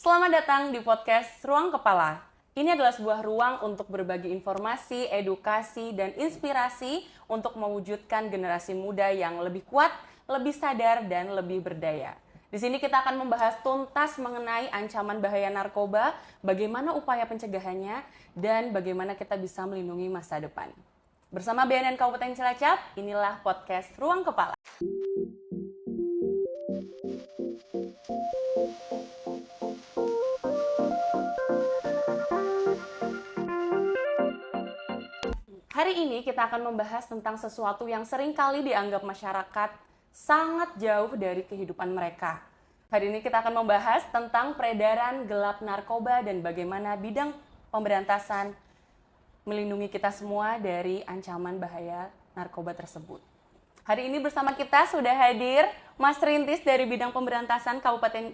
Selamat datang di podcast Ruang Kepala. Ini adalah sebuah ruang untuk berbagi informasi, edukasi, dan inspirasi untuk mewujudkan generasi muda yang lebih kuat, lebih sadar, dan lebih berdaya. Di sini kita akan membahas tuntas mengenai ancaman bahaya narkoba, bagaimana upaya pencegahannya, dan bagaimana kita bisa melindungi masa depan. Bersama BNN Kabupaten Cilacap, inilah podcast Ruang Kepala. Hari ini kita akan membahas tentang sesuatu yang seringkali dianggap masyarakat sangat jauh dari kehidupan mereka. Hari ini kita akan membahas tentang peredaran gelap narkoba dan bagaimana bidang pemberantasan melindungi kita semua dari ancaman bahaya narkoba tersebut. Hari ini bersama kita sudah hadir Mas Rintis dari bidang pemberantasan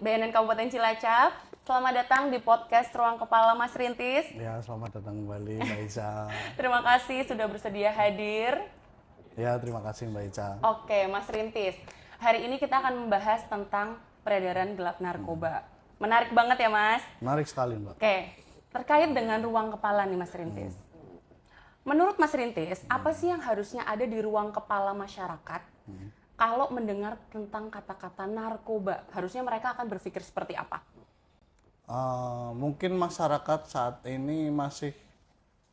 BNN Kabupaten Cilacap. Selamat datang di podcast Ruang Kepala, Mas Rintis. Ya, selamat datang kembali Mbak Ica. Terima kasih sudah bersedia hadir. Ya, terima kasih Mbak Ica. Oke, Mas Rintis. Hari ini kita akan membahas tentang peredaran gelap narkoba. Menarik banget ya, Mas? Menarik sekali, Mbak. Oke, terkait dengan ruang kepala nih, Mas Rintis. Menurut Mas Rintis, apa sih yang harusnya ada di ruang kepala masyarakat kalau mendengar tentang kata-kata narkoba? Harusnya mereka akan berpikir seperti apa? Mungkin masyarakat saat ini masih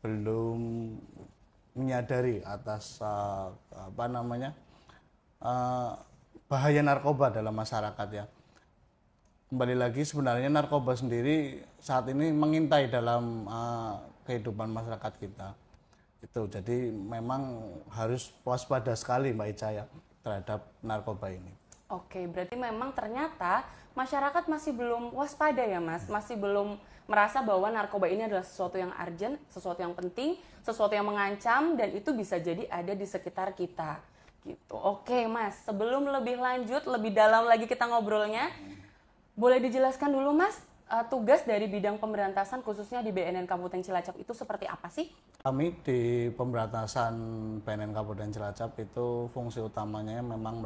belum menyadari atas bahaya narkoba dalam masyarakat ya. Kembali lagi sebenarnya narkoba sendiri saat ini mengintai dalam kehidupan masyarakat kita. Itu jadi memang harus waspada sekali Mbak Ica ya terhadap narkoba ini. Oke, berarti memang ternyata masyarakat masih belum waspada ya Mas, masih belum merasa bahwa narkoba ini adalah sesuatu yang urgent, sesuatu yang penting, sesuatu yang mengancam, dan itu bisa jadi ada di sekitar kita. Gitu. Oke Mas, sebelum lebih lanjut, lebih dalam lagi kita ngobrolnya, boleh dijelaskan dulu Mas, tugas dari bidang pemberantasan khususnya di BNN Kabupaten Cilacap itu seperti apa sih? Kami di pemberantasan BNN Kabupaten Cilacap itu fungsi utamanya memang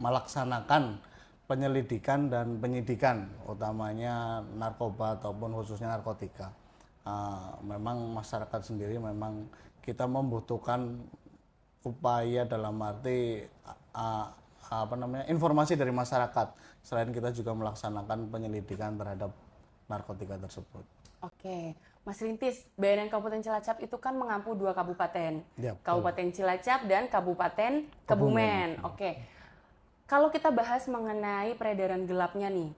melaksanakan penyelidikan dan penyidikan utamanya narkoba ataupun khususnya narkotika. Memang masyarakat sendiri memang kita membutuhkan upaya dalam arti informasi dari masyarakat. Selain kita juga melaksanakan penyelidikan terhadap narkotika tersebut. Oke, Mas Rintis, BNN Kabupaten Cilacap itu kan mengampu 2 kabupaten, Ya, Kabupaten Cilacap dan Kabupaten Kebumen. Oke, kalau kita bahas mengenai peredaran gelapnya nih,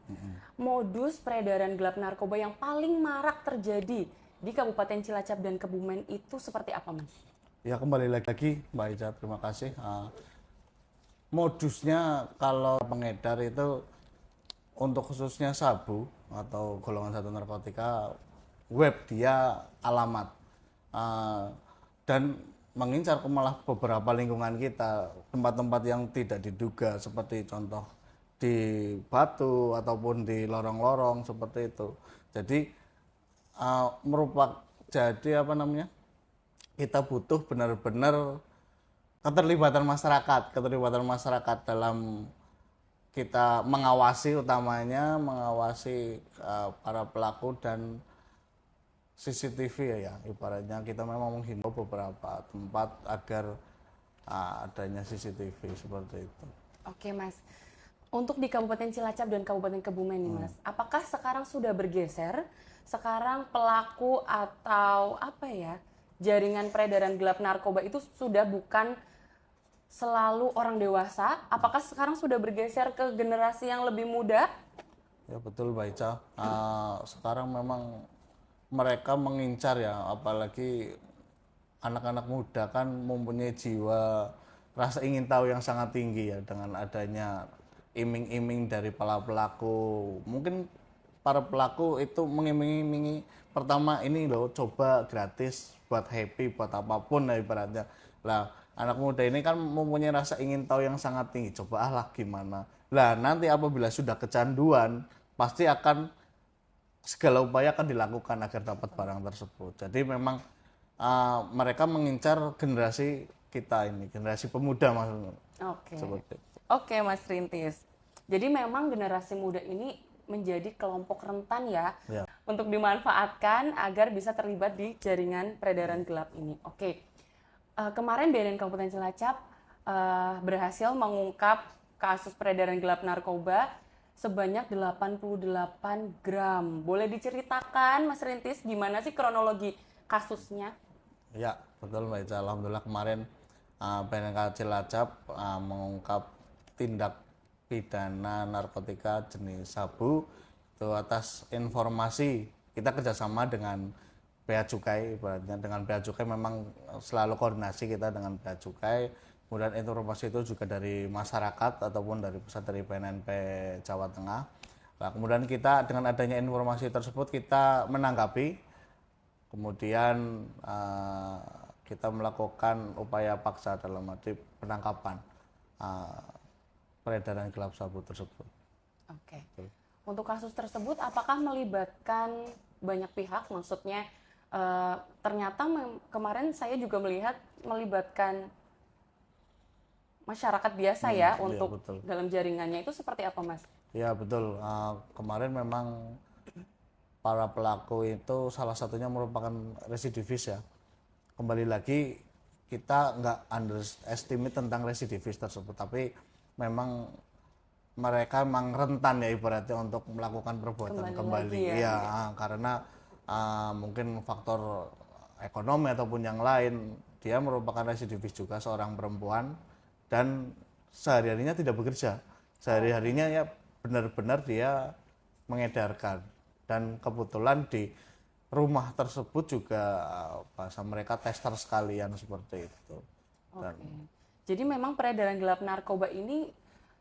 modus peredaran gelap narkoba yang paling marak terjadi di Kabupaten Cilacap dan Kebumen itu seperti apa, Mas? Ya, kembali lagi Mbak Ica, terima kasih. Modusnya kalau pengedar itu untuk khususnya sabu atau golongan 1 narkotika, web dia alamat dan mengincar ke malah beberapa lingkungan kita, tempat-tempat yang tidak diduga seperti contoh di Batu ataupun di lorong-lorong seperti itu. Jadi kita butuh benar-benar keterlibatan masyarakat dalam kita mengawasi para pelaku dan CCTV ya, ibaratnya kita memang menghimbau beberapa tempat agar adanya CCTV seperti itu. Oke Mas, untuk di Kabupaten Cilacap dan Kabupaten Kebumen nih Mas, apakah sekarang sudah bergeser? Sekarang pelaku atau jaringan peredaran gelap narkoba itu sudah bukan selalu orang dewasa, apakah sekarang sudah bergeser ke generasi yang lebih muda? Ya betul Mbak Ica, sekarang memang mereka mengincar ya, apalagi anak-anak muda kan mempunyai jiwa rasa ingin tahu yang sangat tinggi ya, dengan adanya iming-iming dari para pelaku. Mungkin para pelaku itu mengiming-imingi, pertama ini loh coba gratis buat happy, buat apapun lah ibaratnya. Lah anak muda ini kan mempunyai rasa ingin tahu yang sangat tinggi, coba lah gimana. Lah nanti apabila sudah kecanduan, pasti akan segala upaya akan dilakukan agar dapat barang tersebut. Jadi memang mereka mengincar generasi kita ini, generasi pemuda maksudnya. Oke, Mas Rintis. Jadi memang generasi muda ini menjadi kelompok rentan ya, Ya. untuk dimanfaatkan agar bisa terlibat di jaringan peredaran gelap ini. Oke. Kemarin BNN Kabupaten Cilacap berhasil mengungkap kasus peredaran gelap narkoba sebanyak 88 gram. Boleh diceritakan Mas Rintis gimana sih kronologi kasusnya? Ya, betul Mbak Ica. Alhamdulillah kemarin BNN Cilacap mengungkap tindak pidana narkotika jenis sabu itu atas informasi kita kerjasama dengan Bea Cukai, ibaratnya dengan Bea Cukai memang selalu koordinasi kita dengan Bea Cukai. Kemudian informasi itu juga dari masyarakat ataupun dari pusat dari PNNP Jawa Tengah. Nah, kemudian kita dengan adanya informasi tersebut kita menanggapi, kemudian kita melakukan upaya paksa dalam arti penangkapan peredaran gelap sabu tersebut. Oke. Untuk kasus tersebut apakah melibatkan banyak pihak? Maksudnya ternyata kemarin saya juga melihat melibatkan masyarakat biasa ya untuk betul. dalam jaringannya, itu seperti apa Mas? Ya betul, kemarin memang para pelaku itu salah satunya merupakan residivis ya. Kembali lagi kita nggak underestimate tentang residivis tersebut, tapi memang mereka memang rentan ya ibaratnya untuk melakukan perbuatan kembali. ya. Karena mungkin faktor ekonomi ataupun yang lain, dia merupakan residivis juga, seorang perempuan dan sehari-harinya tidak bekerja. Sehari-harinya ya benar-benar dia mengedarkan, dan kebetulan di rumah tersebut juga bahasa mereka tester sekalian seperti itu. Dan, Jadi memang peredaran gelap narkoba ini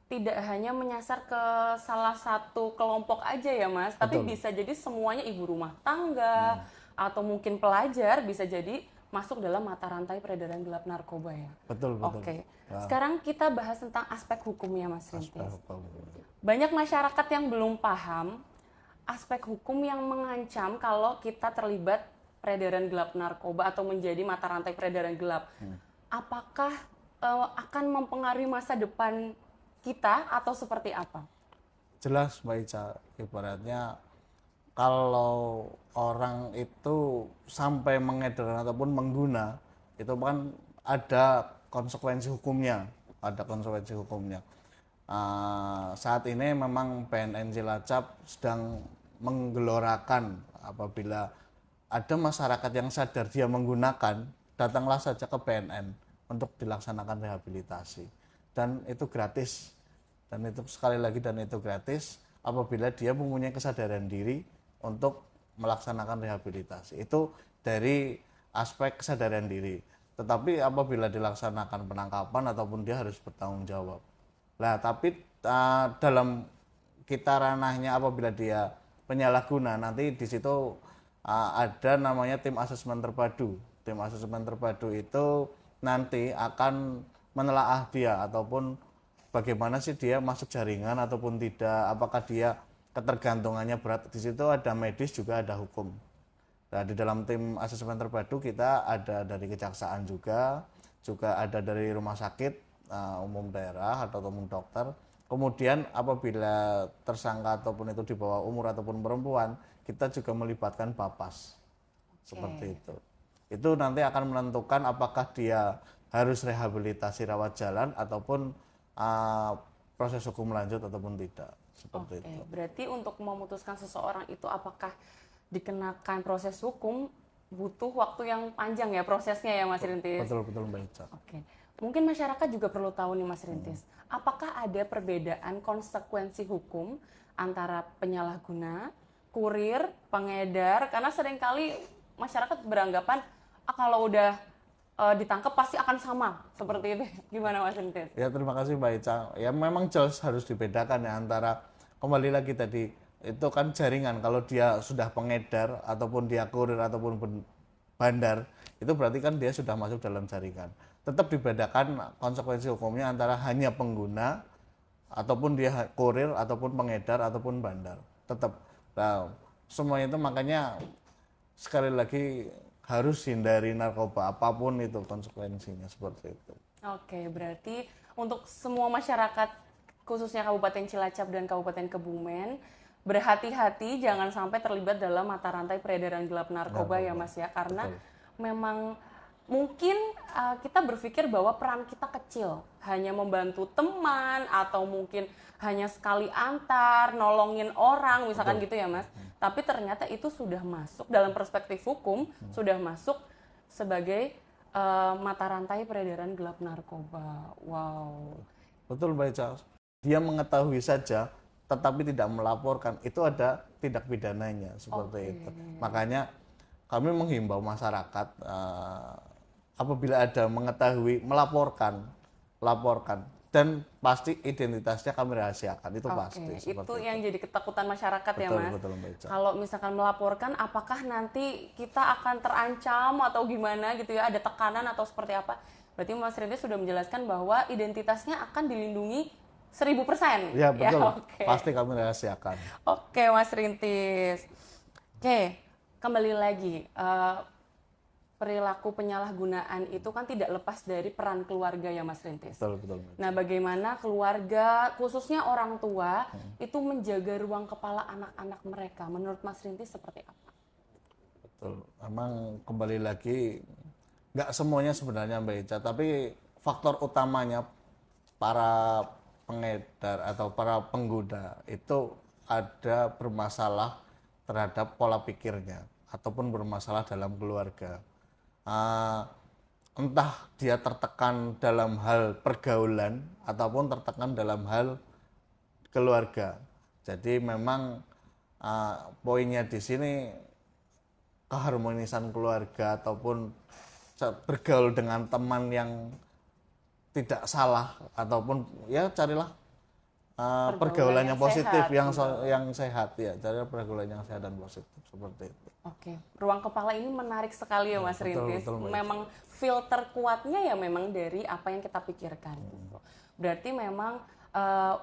tidak hanya menyasar ke salah satu kelompok aja ya Mas, tapi bisa jadi semuanya ibu rumah tangga atau mungkin pelajar bisa jadi masuk dalam mata rantai peredaran gelap narkoba ya. betul. Oke. Sekarang kita bahas tentang aspek hukumnya Mas Rintis. Hukum. Banyak masyarakat yang belum paham aspek hukum yang mengancam kalau kita terlibat peredaran gelap narkoba atau menjadi mata rantai peredaran gelap. Apakah akan mempengaruhi masa depan kita atau seperti apa? Jelas Mbak Ica, ibaratnya kalau orang itu sampai mengedar ataupun mengguna, itu kan ada konsekuensi hukumnya, saat ini memang PNN Cilacap sedang menggelorakan, apabila ada masyarakat yang sadar dia menggunakan, datanglah saja ke PNN untuk dilaksanakan rehabilitasi, dan itu gratis, dan itu sekali lagi dan itu gratis apabila dia mempunyai kesadaran diri untuk melaksanakan rehabilitasi. Itu dari aspek kesadaran diri. Tetapi apabila dilaksanakan penangkapan ataupun dia harus bertanggung jawab. Nah, tapi dalam kita ranahnya apabila dia penyalahguna, nanti di situ ada namanya tim asesmen terpadu. Tim asesmen terpadu itu nanti akan menelaah dia ataupun bagaimana sih dia masuk jaringan ataupun tidak, apakah dia ketergantungannya berat. Di situ ada medis juga ada hukum. Nah, di dalam tim asesmen terpadu kita ada dari kejaksaan juga ada dari rumah sakit umum daerah atau umum dokter. Kemudian apabila tersangka ataupun itu di bawah umur ataupun perempuan, kita juga melibatkan Bapas. Seperti itu. Itu nanti akan menentukan apakah dia harus rehabilitasi rawat jalan ataupun proses hukum lanjut ataupun tidak. Seperti itu. Berarti untuk memutuskan seseorang itu apakah dikenakan proses hukum butuh waktu yang panjang ya prosesnya ya Mas Rintis? Betul Mbak Ica. Mungkin masyarakat juga perlu tahu nih Mas Rintis, apakah ada perbedaan konsekuensi hukum antara penyalahguna, kurir, pengedar? Karena seringkali masyarakat beranggapan kalau udah ditangkap pasti akan sama seperti itu. Gimana Mas Rintis? Ya, terima kasih Mbak Ica. Ya memang jelas harus dibedakan ya antara, kembali lagi tadi, itu kan jaringan. Kalau dia sudah pengedar ataupun dia kurir ataupun bandar, itu berarti kan dia sudah masuk dalam jaringan. Tetap dibedakan konsekuensi hukumnya antara hanya pengguna ataupun dia kurir ataupun pengedar ataupun bandar. Tetap. Nah, semua itu makanya sekali lagi harus hindari narkoba, apapun itu konsekuensinya, seperti itu. Oke, berarti untuk semua masyarakat khususnya Kabupaten Cilacap dan Kabupaten Kebumen, berhati-hati jangan sampai terlibat dalam mata rantai peredaran gelap narkoba ya Mas ya, karena memang mungkin kita berpikir bahwa peran kita kecil, hanya membantu teman atau mungkin hanya sekali antar, nolongin orang misalkan gitu ya Mas. Tapi ternyata itu sudah masuk dalam perspektif hukum, sudah masuk sebagai mata rantai peredaran gelap narkoba. Wow. Betul Mbak Ica. Dia mengetahui saja tetapi tidak melaporkan, itu ada tindak pidananya seperti itu. Makanya kami menghimbau masyarakat apabila ada mengetahui laporkan dan pasti identitasnya kami rahasiakan, itu pasti. Itu yang jadi ketakutan masyarakat ya Mas. Betul, Mbak Ica. Kalau misalkan melaporkan, apakah nanti kita akan terancam atau gimana gitu ya, ada tekanan atau seperti apa? Berarti Mas Rintis sudah menjelaskan bahwa identitasnya akan dilindungi 1000%. Ya betul, Ya, pasti kami rahasiakan. Oke Mas Rintis. Oke, kembali lagi. Perilaku penyalahgunaan itu kan tidak lepas dari peran keluarga ya Mas Rintis. Betul. Nah, bagaimana keluarga, khususnya orang tua, itu menjaga ruang kepala anak-anak mereka? Menurut Mas Rintis seperti apa? Betul. Emang kembali lagi nggak semuanya sebenarnya Mbak Ica, tapi faktor utamanya para pengedar atau para pengguna itu ada bermasalah terhadap pola pikirnya ataupun bermasalah dalam keluarga. Entah dia tertekan dalam hal pergaulan ataupun tertekan dalam hal keluarga. Jadi memang poinnya di sini keharmonisan keluarga ataupun bergaul dengan teman yang tidak salah ataupun ya carilah pergaulan yang positif sehat, yang sehat ya, carilah pergaulan yang sehat dan positif seperti itu. Oke, ruang kepala ini menarik sekali ya Mas Rintis. Betul, memang filter kuatnya ya memang dari apa yang kita pikirkan. Berarti memang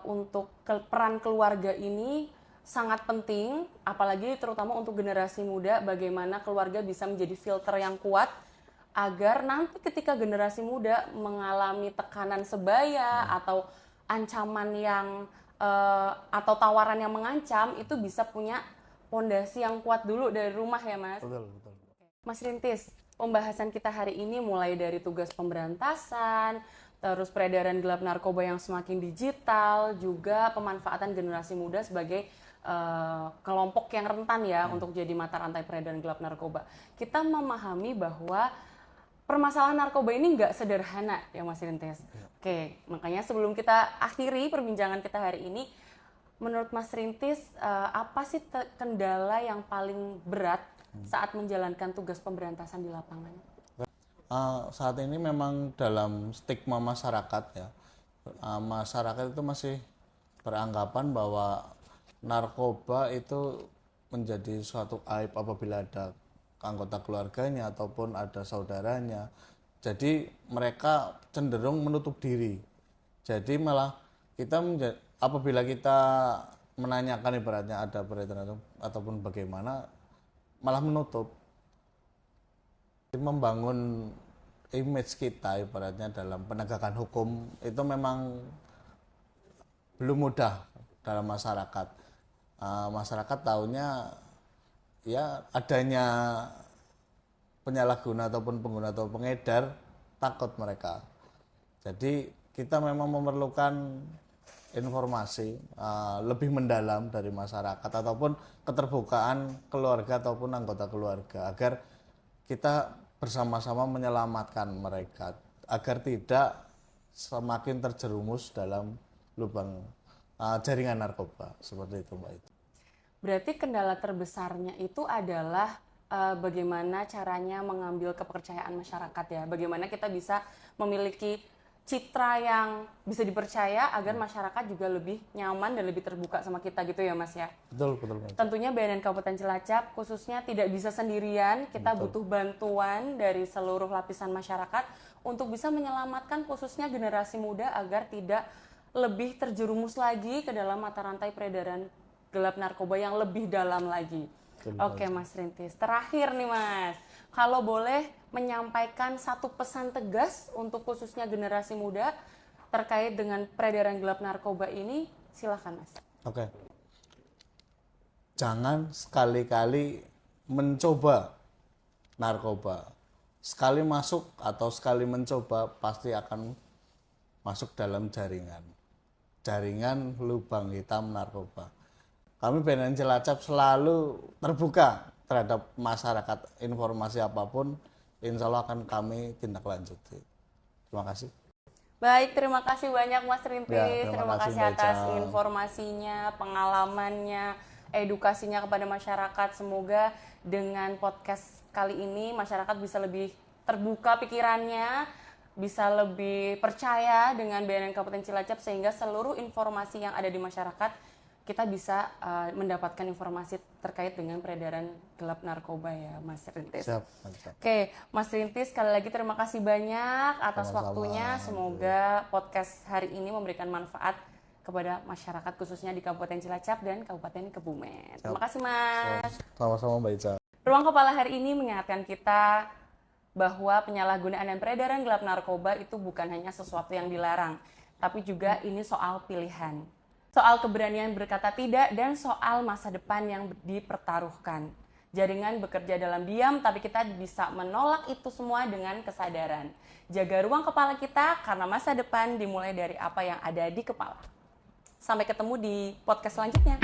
untuk peran keluarga ini sangat penting, apalagi terutama untuk generasi muda, bagaimana keluarga bisa menjadi filter yang kuat agar nanti ketika generasi muda mengalami tekanan sebaya atau ancaman yang atau tawaran yang mengancam, itu bisa punya pondasi yang kuat dulu dari rumah ya Mas. Betul. Mas Rintis, pembahasan kita hari ini mulai dari tugas pemberantasan, terus peredaran gelap narkoba yang semakin digital, juga pemanfaatan generasi muda sebagai kelompok yang rentan ya untuk jadi mata rantai peredaran gelap narkoba. Kita memahami bahwa permasalahan narkoba ini nggak sederhana ya Mas Rintis. Oke, makanya sebelum kita akhiri perbincangan kita hari ini, menurut Mas Rintis, apa sih kendala yang paling berat saat menjalankan tugas pemberantasan di lapangan? Saat ini memang dalam stigma masyarakat ya, masyarakat itu masih beranggapan bahwa narkoba itu menjadi suatu aib apabila ada anggota keluarganya ataupun ada saudaranya. Jadi mereka cenderung menutup diri. Jadi malah kita apabila kita menanyakan ibaratnya ada peredaran ataupun bagaimana, malah menutup. Membangun image kita ibaratnya dalam penegakan hukum itu memang belum mudah dalam masyarakat. Masyarakat tahunya ya adanya penyalahguna ataupun pengguna atau pengedar, takut mereka. Jadi kita memang memerlukan informasi lebih mendalam dari masyarakat ataupun keterbukaan keluarga ataupun anggota keluarga agar kita bersama-sama menyelamatkan mereka agar tidak semakin terjerumus dalam lubang jaringan narkoba seperti itu Mbak. Berarti kendala terbesarnya itu adalah bagaimana caranya mengambil kepercayaan masyarakat ya, bagaimana kita bisa memiliki citra yang bisa dipercaya agar masyarakat juga lebih nyaman dan lebih terbuka sama kita gitu ya Mas ya. Betul. Tentunya BNN Kabupaten Cilacap khususnya tidak bisa sendirian, kita butuh bantuan dari seluruh lapisan masyarakat untuk bisa menyelamatkan khususnya generasi muda agar tidak lebih terjerumus lagi ke dalam mata rantai peredaran gelap narkoba yang lebih dalam lagi. Oke Mas Rintis, terakhir nih Mas, kalau boleh menyampaikan satu pesan tegas untuk khususnya generasi muda terkait dengan peredaran gelap narkoba ini, silakan Mas. Oke. jangan sekali-kali mencoba narkoba. Sekali masuk atau sekali mencoba pasti akan masuk dalam jaringan lubang hitam narkoba. Kami BNN Cilacap selalu terbuka terhadap masyarakat, informasi apapun insya Allah akan kami tindak lanjuti. Terima kasih. Baik, terima kasih banyak Mas Rintis. Ya, terima terima kasih, kasih Mbak atas Ica. informasinya, pengalamannya, edukasinya kepada masyarakat. Semoga dengan podcast kali ini masyarakat bisa lebih terbuka pikirannya, bisa lebih percaya dengan BNN Kabupaten Cilacap, sehingga seluruh informasi yang ada di masyarakat kita bisa mendapatkan informasi terkait dengan peredaran gelap narkoba ya Mas Rintis. Siap, siap. Oke, Mas Rintis, sekali lagi terima kasih banyak atas Sama-sama. waktunya. Semoga podcast hari ini memberikan manfaat kepada masyarakat khususnya di Kabupaten Cilacap dan Kabupaten Kebumen. Terima kasih Mas. Sama-sama Mbak Ica. Ruang Kepala hari ini mengingatkan kita bahwa penyalahgunaan dan peredaran gelap narkoba itu bukan hanya sesuatu yang dilarang, tapi juga ini soal pilihan. Soal keberanian berkata tidak dan soal masa depan yang dipertaruhkan. Jaringan bekerja dalam diam, tapi kita bisa menolak itu semua dengan kesadaran. Jaga ruang kepala kita karena masa depan dimulai dari apa yang ada di kepala. Sampai ketemu di podcast selanjutnya.